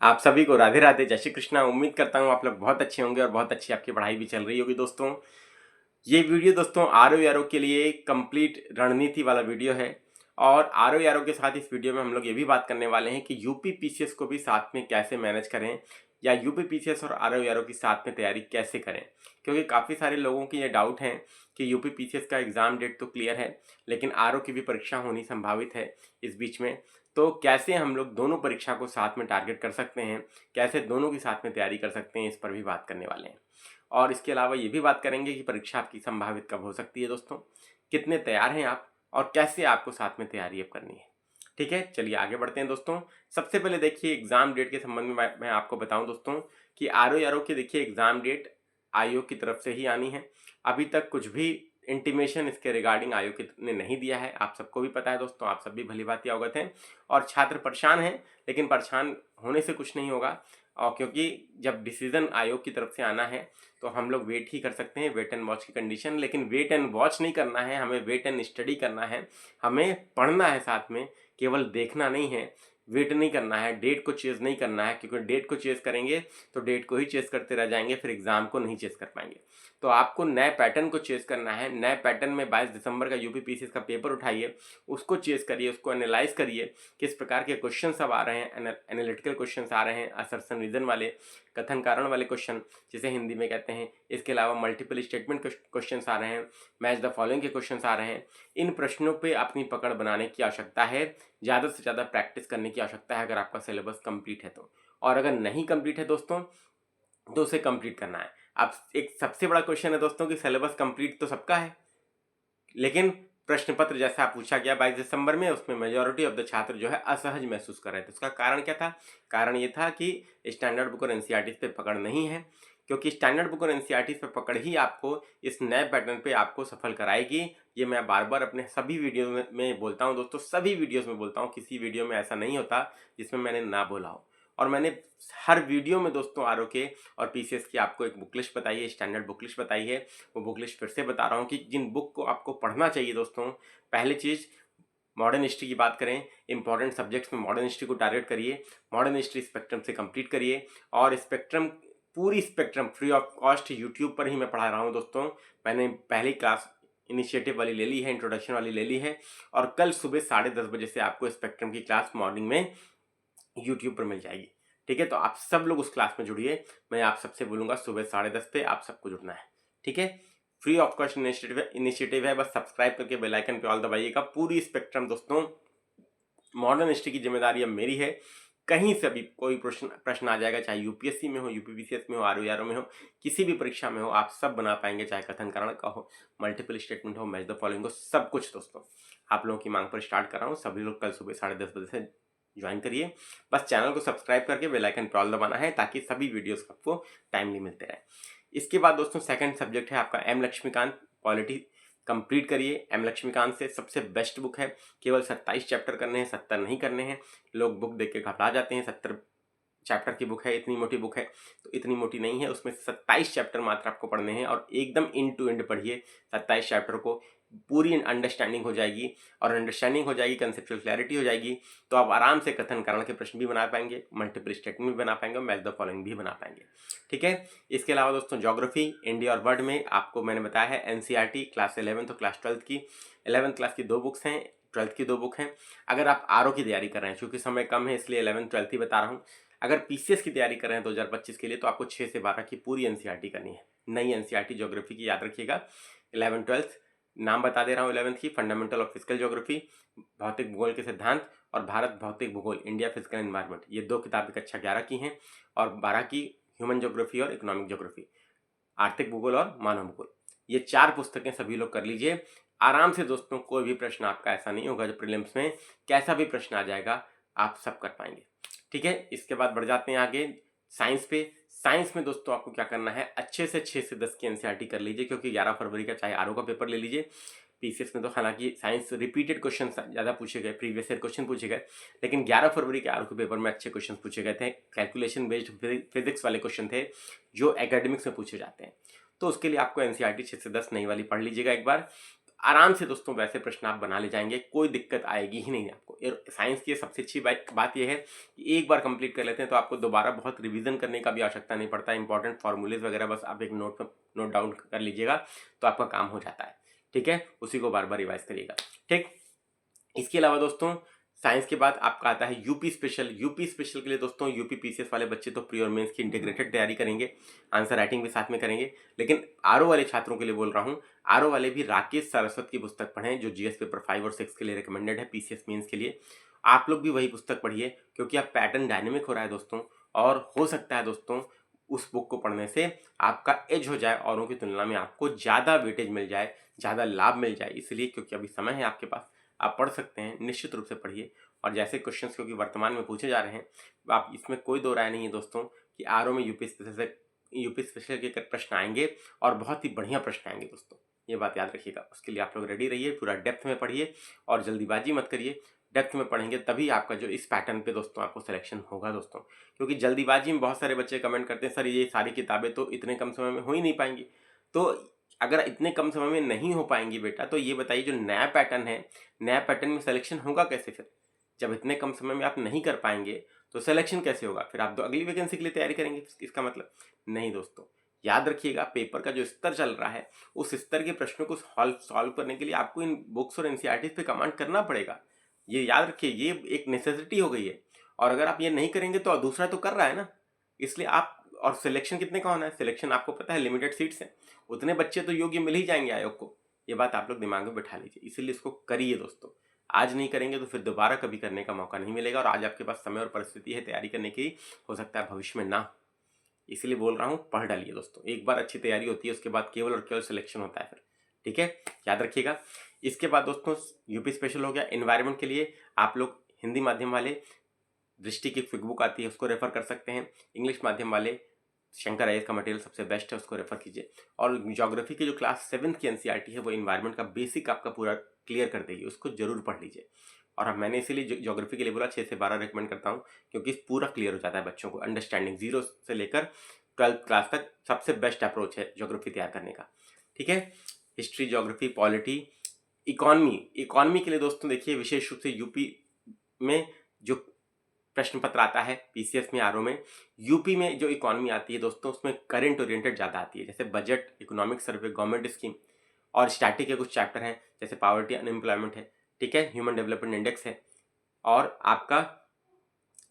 आप सभी को राधे राधे, जय श्री कृष्णा। उम्मीद करता हूँ आप लोग बहुत अच्छे होंगे और बहुत अच्छी आपकी पढ़ाई भी चल रही होगी। दोस्तों ये वीडियो दोस्तों आरओ यारो के लिए कंप्लीट रणनीति वाला वीडियो है। और आरओ यारो के साथ इस वीडियो में हम लोग ये भी बात करने वाले हैं कि यूपी पीसीएस को भी साथ में कैसे मैनेज करें, या यूपी पीसीएस और आरओ यारो की साथ में तैयारी कैसे करें। क्योंकि काफ़ी सारे लोगों की ये डाउट है कि यूपी पीसीएस का एग्ज़ाम डेट तो क्लियर है, लेकिन आरओ की भी परीक्षा होनी संभावित है इस बीच में। तो कैसे हम लोग दोनों परीक्षा को साथ में टारगेट कर सकते हैं, कैसे दोनों की साथ में तैयारी कर सकते हैं, इस पर भी बात करने वाले हैं। और इसके अलावा ये भी बात करेंगे कि परीक्षा आपकी संभावित कब हो सकती है दोस्तों, कितने तैयार हैं आप, और कैसे आपको साथ में तैयारी अब करनी है। ठीक है, चलिए आगे बढ़ते हैं दोस्तों। सबसे पहले देखिए एग्जाम डेट के संबंध में मैं आपको बताऊं दोस्तों कि आरओ यारो की देखिए एग्जाम डेट आयोग की तरफ से ही आनी है। अभी तक कुछ भी इंटीमेशन इसके रिगार्डिंग आयोग ने नहीं दिया है, आप सबको भी पता है दोस्तों, आप सब भी भली भांति अवगत हैं। और छात्र परेशान हैं, लेकिन परेशान होने से कुछ नहीं होगा। और क्योंकि जब डिसीजन आयोग की तरफ से आना है तो हम लोग वेट ही कर सकते हैं, वेट एंड वॉच की कंडीशन। लेकिन वेट एंड वॉच नहीं करना है, हमें वेट एंड स्टडी करना है, हमें पढ़ना है साथ में, केवल देखना नहीं है। वेट नहीं करना है, डेट को चेज नहीं करना है, क्योंकि डेट को चेज करेंगे तो डेट को ही चेज करते रह जाएंगे, फिर एग्जाम को नहीं चेज कर पाएंगे। तो आपको नए पैटर्न को चेज करना है। नए पैटर्न में 22 दिसंबर का यूपी पीसीएस का पेपर उठाइए, उसको चेज करिए, उसको एनालाइज करिए, किस प्रकार के क्वेश्चन अब आ रहे हैं। एनालिटिकल क्वेश्चन आ रहे हैं, असर्शन रीजन वाले, कथन कारण वाले क्वेश्चन जिसे हिंदी में कहते हैं। इसके अलावा मल्टीपल स्टेटमेंट क्वेश्चन आ रहे हैं, मैच द फॉलोइंग के क्वेश्चन आ रहे हैं। इन प्रश्नों पे अपनी पकड़ बनाने की आवश्यकता है, ज़्यादा से ज़्यादा प्रैक्टिस करने की आवश्यकता है अगर आपका सिलेबस कंप्लीट है तो। और अगर नहीं कंप्लीट है दोस्तों तो उसे कंप्लीट करना है। अब एक सबसे बड़ा क्वेश्चन है दोस्तों कि सिलेबस कंप्लीट तो सबका है, लेकिन प्रश्न पत्र जैसा पूछा गया 22 दिसंबर में, उसमें मेजॉरिटी ऑफ द छात्र जो है असहज महसूस कर रहे थे। उसका कारण क्या था? कारण ये था कि स्टैंडर्ड बुक और एनसीईआरटी पे पकड़ नहीं है, क्योंकि स्टैंडर्ड बुक और एनसीईआरटी पे पकड़ ही आपको इस नए पैटर्न पे आपको सफल कराएगी। ये मैं बार बार अपने सभी वीडियो में बोलता हूँ दोस्तों, सभी वीडियोस में बोलता हूँ, किसी वीडियो में ऐसा नहीं होता जिसमें मैंने ना बोला हो। और मैंने हर वीडियो में दोस्तों आरओ के और पीसीएस की आपको एक बुक लिस्ट बताई है, स्टैंडर्ड बुक लिस्ट बताई है। वो बुक लिस्ट फिर से बता रहा हूँ कि जिन बुक को आपको पढ़ना चाहिए दोस्तों। पहली चीज़, मॉडर्न हिस्ट्री की बात करें, इंपॉर्टेंट सब्जेक्ट्स में मॉडर्न हिस्ट्री को टारगेट करिए, मॉडर्न हिस्ट्री स्पेक्ट्रम से कंप्लीट करिए। और स्पेक्ट्रम, पूरी spectrum free of cost YouTube पर ही मैं पढ़ा रहा हूँ दोस्तों। मैंने पहली क्लास इनिशिएटिव वाली ले ली है, इंट्रोडक्शन वाली ले ली है, और कल सुबह 10:30 बजे से आपको स्पेक्ट्रम की क्लास मॉर्निंग में यूट्यूब पर मिल जाएगी। ठीक है, तो आप सब लोग उस क्लास में जुड़िए। मैं आप सबसे बोलूँगा सुबह 10:30 पे आप सबको जुड़ना है। ठीक है, फ्री ऑफ कॉस्ट इनिशिएटिव है, बस सब्सक्राइब करके बेल आइकन पे ऑल दबाइएगा। पूरी स्पेक्ट्रम दोस्तों, मॉडर्न हिस्ट्री की जिम्मेदारी अब मेरी है। कहीं से भी कोई प्रश्न आ जाएगा, चाहे यूपीएससी में हो, यूपीपीसीएस में हो, आरओ में हो, किसी भी परीक्षा में हो, आप सब बना पाएंगे। चाहे कथन कारण का हो, मल्टीपल स्टेटमेंट हो, मैच द फॉलोइंग हो, सब कुछ दोस्तों आप लोगों की मांग पर स्टार्ट कर रहा हूँ। सभी लोग कल सुबह 10:30 बजे से ज्वाइन करिए। बस चैनल को सब्सक्राइब करके बेल आइकन पर ऑल दबाना है, ताकि सभी वीडियोस आपको टाइमली मिलते रहे। इसके बाद दोस्तों सेकंड सब्जेक्ट है आपका एम लक्ष्मीकांत पॉलिटी। कंप्लीट करिए। एम लक्ष्मीकांत से सबसे बेस्ट बुक है। केवल 27 चैप्टर करने हैं, 70 नहीं करने हैं। लोग बुक देख के घबरा जाते हैं, 70 चैप्टर की बुक है, इतनी मोटी बुक है। तो इतनी मोटी नहीं है, उसमें 27 चैप्टर मात्र आपको पढ़ने हैं, और एकदम एंड टू एंड पढ़िए 27 चैप्टर को। पूरी अंडरस्टैंडिंग हो जाएगी, और अंडरस्टैंडिंग हो जाएगी, कंसेप्चुअल क्लैरिटी हो जाएगी, तो आप आराम से कथन कारण के प्रश्न भी बना पाएंगे, मल्टीपल स्टेटमेंट भी बना पाएंगे, और मैच द फॉलोइंग भी बना पाएंगे। ठीक है, इसके अलावा दोस्तों ज्योग्राफी, इंडिया और वर्ल्ड में आपको मैंने बताया है एनसीईआरटी क्लास 11th और क्लास 12th की, 11th क्लास की 2 बुक्स हैं, 12th की 2 बुक हैं। अगर आप आरओ की तैयारी कर रहे हैं, चूंकि समय कम है इसलिए 11th 12th ही बता रहा हूँ। अगर पीसीएस की तैयारी कर रहे हैं 2025 के लिए, तो आपको 6 से 12 की पूरी एनसीईआरटी करनी है। नई एनसीईआरटी ज्योग्राफी की याद रखिएगा। 11th 12th नाम बता दे रहा हूँ। 11th की फंडामेंटल ऑफ फिजिकल ज्योग्राफी, भौतिक भूगोल के सिद्धांत, और भारत भौतिक भूगोल, इंडिया फिजिकल एनवायरनमेंट, ये 2 किताबें कक्षा 11 की हैं। और 12 की ह्यूमन ज्योग्राफी और इकोनॉमिक ज्योग्राफी, आर्थिक भूगोल और मानव भूगोल। ये 4 पुस्तकें सभी लोग कर लीजिए आराम से दोस्तों। कोई भी प्रश्न आपका ऐसा नहीं होगा जो प्रीलिम्स में कैसा भी प्रश्न आ जाएगा, आप सब कर पाएंगे। ठीक है, इसके बाद बढ़ जाते हैं आगे साइंस पे। साइंस में दोस्तों आपको क्या करना है, अच्छे से 6 से 10 की एनसीईआरटी कर लीजिए, क्योंकि 11 फरवरी का चाहे आरओ का पेपर ले लीजिए। पीसीएस में तो हालांकि साइंस रिपीटेड क्वेश्चन ज़्यादा पूछे गए, प्रीवियस ईयर क्वेश्चन पूछे गए, लेकिन 11 फरवरी के आरओ के पेपर में अच्छे क्वेश्चन पूछे गए थे। कैलकुलेशन बेस्ड फिजिक्स वाले क्वेश्चन थे जो एकेडमिक्स में पूछे जाते हैं। तो उसके लिए आपको एनसीईआरटी 6 से 10 नई वाली पढ़ लीजिएगा एक बार। आराम से दोस्तों वैसे प्रश्न आप बना ले जाएंगे, कोई दिक्कत आएगी ही नहीं आपको। साइंस की सबसे अच्छी बात यह है कि एक बार कंप्लीट कर लेते हैं तो आपको दोबारा बहुत रिवीजन करने का भी आवश्यकता नहीं पड़ता। इंपॉर्टेंट फॉर्मूलेज वगैरह बस आप एक नोट डाउन कर लीजिएगा तो आपका काम हो जाता है। ठीक है, उसी को बार बार रिवाइज करिएगा। ठीक, इसके अलावा दोस्तों साइंस के बाद आपका आता है यूपी स्पेशल। यूपी स्पेशल के लिए दोस्तों यूपी पीसीएस वाले बच्चे तो प्री और मेंस की इंटीग्रेटेड तैयारी करेंगे, आंसर राइटिंग भी साथ में करेंगे। लेकिन आरओ वाले छात्रों के लिए बोल रहा हूँ, आरओ वाले भी राकेश सारस्वत की पुस्तक पढ़ें जो जीएस पेपर 5 और 6 के लिए रिकमेंडेड है, पीसीएस मेंस के लिए। आप लोग भी वही पुस्तक पढ़िए क्योंकि अब पैटर्न डायनेमिक हो रहा है दोस्तों, और हो सकता है दोस्तों उस बुक को पढ़ने से आपका एज हो जाए, औरों की तुलना में आपको ज़्यादा वेटेज मिल जाए, ज़्यादा लाभ मिल जाए। इसलिए क्योंकि अभी समय है आपके पास, आप पढ़ सकते हैं, निश्चित रूप से पढ़िए। और जैसे क्वेश्चंस क्योंकि वर्तमान में पूछे जा रहे हैं, आप इसमें कोई दो राय नहीं है दोस्तों कि आरओ में यूपी स्पेशल के प्रश्न आएंगे और बहुत ही बढ़िया प्रश्न आएंगे दोस्तों, ये बात याद रखिएगा। उसके लिए आप लोग रेडी रहिए, पूरा डेप्थ में पढ़िए और जल्दीबाजी मत करिए। डेप्थ में पढ़ेंगे तभी आपका जो इस पैटर्न पे दोस्तों आपको सिलेक्शन होगा दोस्तों। क्योंकि जल्दीबाजी में बहुत सारे बच्चे कमेंट करते हैं, सर ये सारी किताबें तो इतने कम समय में हो ही नहीं पाएंगी। तो अगर इतने कम समय में नहीं हो पाएंगी बेटा, तो ये बताइए जो नया पैटर्न है, नया पैटर्न में सिलेक्शन होगा कैसे फिर? जब इतने कम समय में आप नहीं कर पाएंगे तो सिलेक्शन कैसे होगा? फिर आप तो अगली वैकेंसी के लिए तैयारी करेंगे, इसका मतलब नहीं दोस्तों। याद रखिएगा, पेपर का जो स्तर चल रहा है उस स्तर के प्रश्नों को सॉल्व करने के लिए आपको इन बुक्स और एनसीईआरटी पे कमांड करना पड़ेगा। ये याद रखिए, ये एक नेसेसिटी हो गई है। और अगर आप ये नहीं करेंगे तो दूसरा तो कर रहा है ना, इसलिए आप। और सिलेक्शन कितने का होना है? सिलेक्शन आपको पता है लिमिटेड सीट्स हैं, उतने बच्चे तो योग्य मिल ही जाएंगे आयोग को। ये बात आप लोग दिमाग में बैठा लीजिए, इसीलिए इसको करिए दोस्तों। आज नहीं करेंगे तो फिर दोबारा कभी करने का मौका नहीं मिलेगा, और आज आपके पास समय और परिस्थिति है तैयारी करने की, हो सकता है भविष्य में ना। इसीलिए बोल रहा हूँ, पढ़ डालिए दोस्तों। एक बार अच्छी तैयारी होती है उसके बाद केवल और केवल सिलेक्शन होता है फिर। ठीक है, याद रखिएगा। इसके बाद दोस्तों यूपी स्पेशल हो गया। एनवायरमेंट के लिए आप लोग हिंदी माध्यम वाले दृष्टि की क्विक बुक आती है, उसको रेफर कर सकते हैं। इंग्लिश माध्यम वाले शंकर आईएएस का मटेरियल सबसे बेस्ट है, उसको रेफर कीजिए। और ज्योग्राफी की जो क्लास 7 की एनसीईआरटी है वो इन्वायरमेंट का बेसिक आपका पूरा क्लियर कर देगी, उसको जरूर पढ़ लीजिए। और अब मैंने इसीलिए ज्योग्राफी के लिए बोला 6 से 12 रिकमेंड करता हूँ, क्योंकि पूरा क्लियर हो जाता है बच्चों को। अंडरस्टैंडिंग 0 से लेकर 12th क्लास तक सबसे बेस्ट अप्रोच है ज्योग्राफी तैयार करने का। ठीक है, हिस्ट्री, ज्योग्राफी, पॉलिटी, इकोनॉमी के लिए दोस्तों देखिए विशेष रूप से यूपी में जो प्रश्न पत्र आता है, पीसीएस में, आरओ में, यूपी में जो इकोनॉमी आती है दोस्तों उसमें करंट ओरिएंटेड ज़्यादा आती है, जैसे budget, economic survey, government scheme, और स्टैटिक के कुछ चैप्टर हैं जैसे पॉवर्टी, अनएम्प्लॉयमेंट है। ठीक है, ह्यूमन डेवलपमेंट इंडेक्स है, और आपका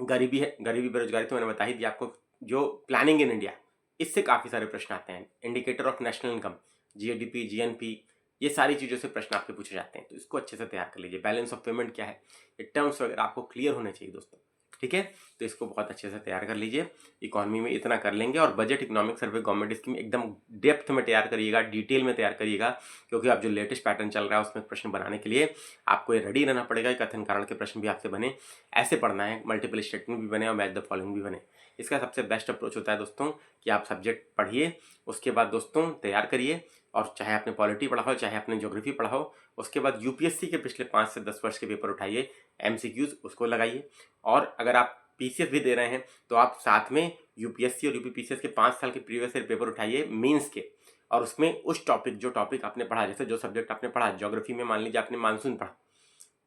गरीबी है, गरीबी बेरोजगारी तो मैंने बता ही दिया आपको। जो प्लानिंग इन इंडिया, इससे काफ़ी सारे प्रश्न आते हैं। Indicator of national income, GDP, GNP, ये सारी चीज़ों से प्रश्न आपके पूछे जाते हैं, तो इसको अच्छे से तैयार कर लीजिए। बैलेंस ऑफ पेमेंट क्या है, ये टर्म्स वगैरह आपको क्लियर होने चाहिए दोस्तों। ठीक है, तो इसको बहुत अच्छे से तैयार कर लीजिए। इकोनॉमी में इतना कर लेंगे, और budget, economic survey, government scheme एकदम डेप्थ में तैयार करिएगा, डिटेल में तैयार करिएगा, क्योंकि आप जो लेटेस्ट पैटर्न चल रहा है उसमें प्रश्न बनाने के लिए आपको ये रेडी रहना पड़ेगा। कथन कारण के प्रश्न भी आपसे बने, ऐसे पढ़ना है, मल्टीपल स्टेटमेंट भी बने और मैच द फॉलोइंग भी बने। इसका सबसे बेस्ट अप्रोच होता है दोस्तों कि आप सब्जेक्ट पढ़िए, उसके बाद दोस्तों तैयार करिए, और चाहे आपने पॉलिटी पढ़ा हो, चाहे आपने ज्योग्राफी पढ़ा हो, उसके बाद यूपीएससी के पिछले 5 से 10 वर्ष के पेपर उठाइए, एमसीक्यूज उसको लगाइए। और अगर आप पीसीएस भी दे रहे हैं तो आप साथ में यूपीएससी और यूपीपीसीएस के 5 साल के प्रीवियस ईयर पेपर उठाइए मेंस के, और उसमें उस जो टॉपिक आपने पढ़ा, जैसे जो सब्जेक्ट आपने पढ़ा, ज्योग्राफी में मान लीजिए आपने मानसून पढ़ा,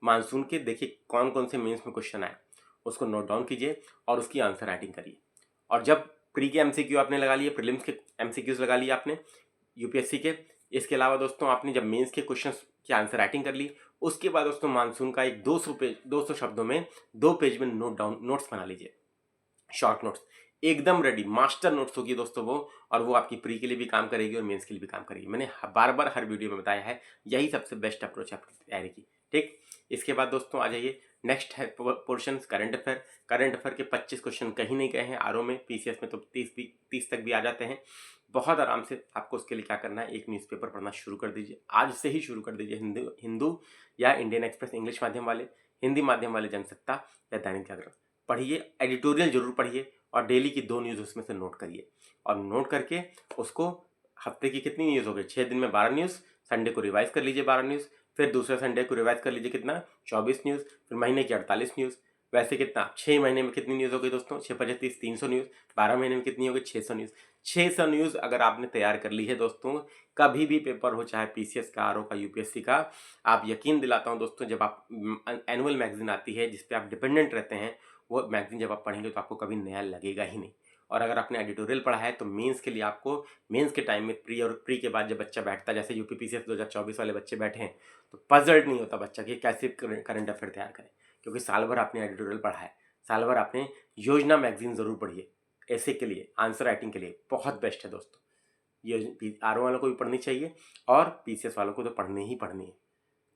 मानसून के देखिए कौन कौन से मेंस में क्वेश्चन आए, उसको नोट डाउन कीजिए और उसकी आंसर राइटिंग करिए। और जब प्री के एमसीक्यू आपने लगा लिए, प्रीलिम्स के एमसीक्यूज लगा लिए आपने यूपीएससी के, इसके अलावा दोस्तों आपने जब मेंस के क्वेश्चंस की आंसर राइटिंग कर ली, उसके बाद दोस्तों मानसून का एक 200 शब्दों में 2 पेज में नोट्स बना लीजिए, शॉर्ट नोट्स, एकदम रेडी, मास्टर नोट्स होगी दोस्तों वो, और वो आपकी प्री के लिए भी काम करेगी और मेंस के लिए भी काम करेगी। मैंने बार बार हर वीडियो में बताया है, यही सबसे बेस्ट अप्रोच है आपकी तैयारी की। ठीक, इसके बाद दोस्तों आ जाइए, नेक्स्ट है portion current affair. Current affair के 25 क्वेश्चन कहीं नहीं गए हैं आरओ में, पीसीएस में तो 30 तक भी आ जाते हैं। बहुत आराम से आपको उसके लिए क्या करना है, एक न्यूज़पेपर पढ़ना शुरू कर दीजिए, आज से ही शुरू कर दीजिए। हिंदू या इंडियन एक्सप्रेस इंग्लिश माध्यम वाले, हिंदी माध्यम वाले जनसत्ता या दैनिक जागरण पढ़िए, एडिटोरियल जरूर पढ़िए, और डेली की 2 न्यूज़ उसमें से नोट करिए। और नोट करके उसको हफ्ते की कितनी न्यूज़ हो गई, 6 दिन में 12 न्यूज़, संडे को रिवाइज कर लीजिए 12 न्यूज़, फिर दूसरे संडे को रिवाइज कर लीजिए कितना, 24 न्यूज़, फिर महीने की 48 न्यूज़, वैसे कितना 6 महीने में कितनी न्यूज़ हो गई दोस्तों? 6 पचे 30 300 न्यूज़। 12 महीने में कितनी हो गई? 600 न्यूज़। 600 न्यूज़ अगर आपने तैयार कर ली है दोस्तों, कभी भी पेपर हो, चाहे पीसीएस का, आरओ का, यूपीएससी का, आप यकीन दिलाता हूँ दोस्तों, जब आप एनुअल मैगजीन आती है जिस पे आप डिपेंडेंट रहते हैं, वो मैगजीन जब आप पढ़ेंगे तो आपको कभी नया लगेगा ही नहीं। और अगर आपने एडिटोरियल पढ़ा है तो मेंस के लिए आपको, मेंस के टाइम में प्री और प्री के बाद जब बच्चा बैठता है, जैसे यूपी पीसीएस 2024 वाले बच्चे बैठे हैं, तो पजल्ड नहीं होता बच्चा कि कैसे करंट अफेयर तैयार करें, क्योंकि साल भर आपने एडिटोरियल पढ़ा है, साल भर आपने योजना मैगजीन जरूर पढ़िए। ऐसे के लिए, आंसर राइटिंग के लिए बहुत बेस्ट है दोस्तों। ये आरओ वालों को भी पढ़नी चाहिए और पीसीएस वालों को तो पढ़नी ही पढ़नी है।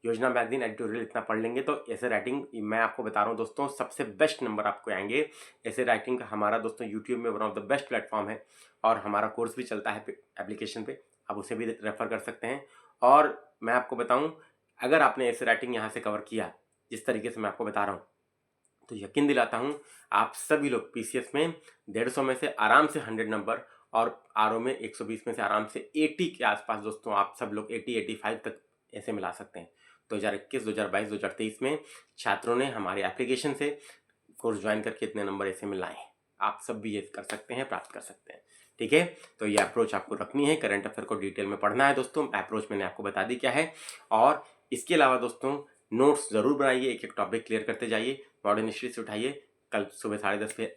योजना मैगजीन एडिटोरियल इतना पढ़ लेंगे तो ऐसे राइटिंग, मैं आपको बता रहा हूँ दोस्तों, सबसे बेस्ट नंबर आपको आएंगे। ऐसे राइटिंग का हमारा दोस्तों यूट्यूब में one of the best platform है और हमारा कोर्स भी चलता है एप्लीकेशन पे, आप उसे भी रेफर कर सकते हैं। और मैं आपको बताऊं, अगर आपने ऐसे राइटिंग यहाँ से कवर किया जिस तरीके से मैं आपको बता रहा हूँ, तो यकीन दिलाता हूँ आप सभी लोग पीसीएस में 150 में से आराम से 100 नंबर और आरओ में 120 में से आराम से 80 के आसपास दोस्तों आप सब लोग 80-85 तक ऐसे मिला सकते हैं। 2021, 2022, 2023 में छात्रों ने हमारे एप्लीकेशन से कोर्स ज्वाइन करके इतने नंबर ऐसे मिलाए हैं। आप सब भी ये कर सकते हैं, प्राप्त कर सकते हैं। ठीक है, तो ये अप्रोच आपको रखनी है। करंट अफेयर को डिटेल में पढ़ना है दोस्तों, अप्रोच मैंने आपको बता दी क्या है। और इसके अलावा दोस्तों नोट्स जरूर बनाइए, एक एक टॉपिक क्लियर करते जाइए, मॉडर्न हिस्ट्री से उठाइए। कल सुबह 10:30 पे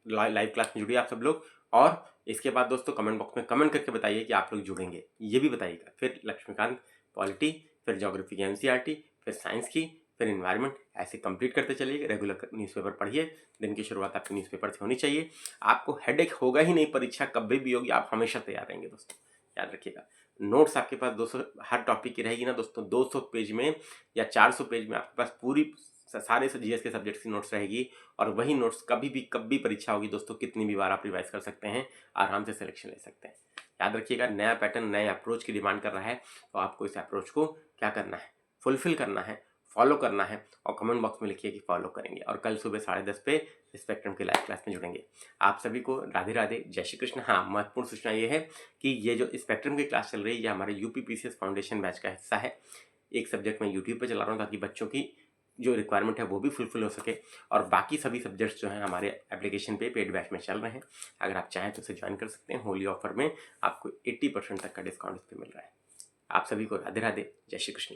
लाइव क्लास में जुड़िए आप सब लोग। और इसके बाद दोस्तों कमेंट बॉक्स में कमेंट करके बताइए कि आप लोग जुड़ेंगे, ये भी बताइएगा। फिर लक्ष्मीकांत पॉलिटी, फिर ज्योग्राफी की एनसीईआरटी, फिर साइंस की, फिर एनवायरनमेंट, ऐसे कंप्लीट करते चलिए। रेगुलर न्यूज़पेपर पढ़िए, दिन की शुरुआत आपकी न्यूज़पेपर से होनी चाहिए। आपको हेडेक होगा ही नहीं, परीक्षा कभी भी होगी आप हमेशा तैयार रहेंगे दोस्तों, याद रखिएगा। नोट्स आपके पास 200 हर टॉपिक की रहेगी ना दोस्तों, 200 पेज में या 400 पेज में आपके पास पूरी सारे जीएस के सब्जेक्ट्स की नोट्स रहेगी। और वही नोट्स कभी परीक्षा होगी दोस्तों, कितनी भी बार आप रिवाइज कर सकते हैं, आराम से सिलेक्शन ले सकते हैं। याद रखिएगा, नया पैटर्न नए अप्रोच की डिमांड कर रहा है, तो आपको इस अप्रोच को क्या करना है, फुलफिल करना है, फॉलो करना है। और कमेंट बॉक्स में लिखिए कि फॉलो करेंगे। और कल सुबह 10:30 पे स्पेक्ट्रम के लाइव क्लास में जुड़ेंगे। आप सभी को राधे राधे, जय श्री कृष्ण। हाँ, महत्वपूर्ण सूचना ये है कि ये जो स्पेक्ट्रम की क्लास चल रही है, ये हमारे यूपी पीसीएस फाउंडेशन बैच का हिस्सा है। एक सब्जेक्ट मैं यूट्यूब पर चला रहा हूँ ताकि बच्चों की जो रिक्वायरमेंट है वो भी फुलफिल हो सके। और बाकी सभी सब्जेक्ट्स जो हैं हमारे एप्लीकेशन पे पेड बैच में चल रहे हैं, अगर आप चाहें तो उसे ज्वाइन कर सकते हैं। होली ऑफर में आपको 80% तक का डिस्काउंट इस पर मिल रहा है। आप सभी को राधे राधे, जय श्री कृष्ण।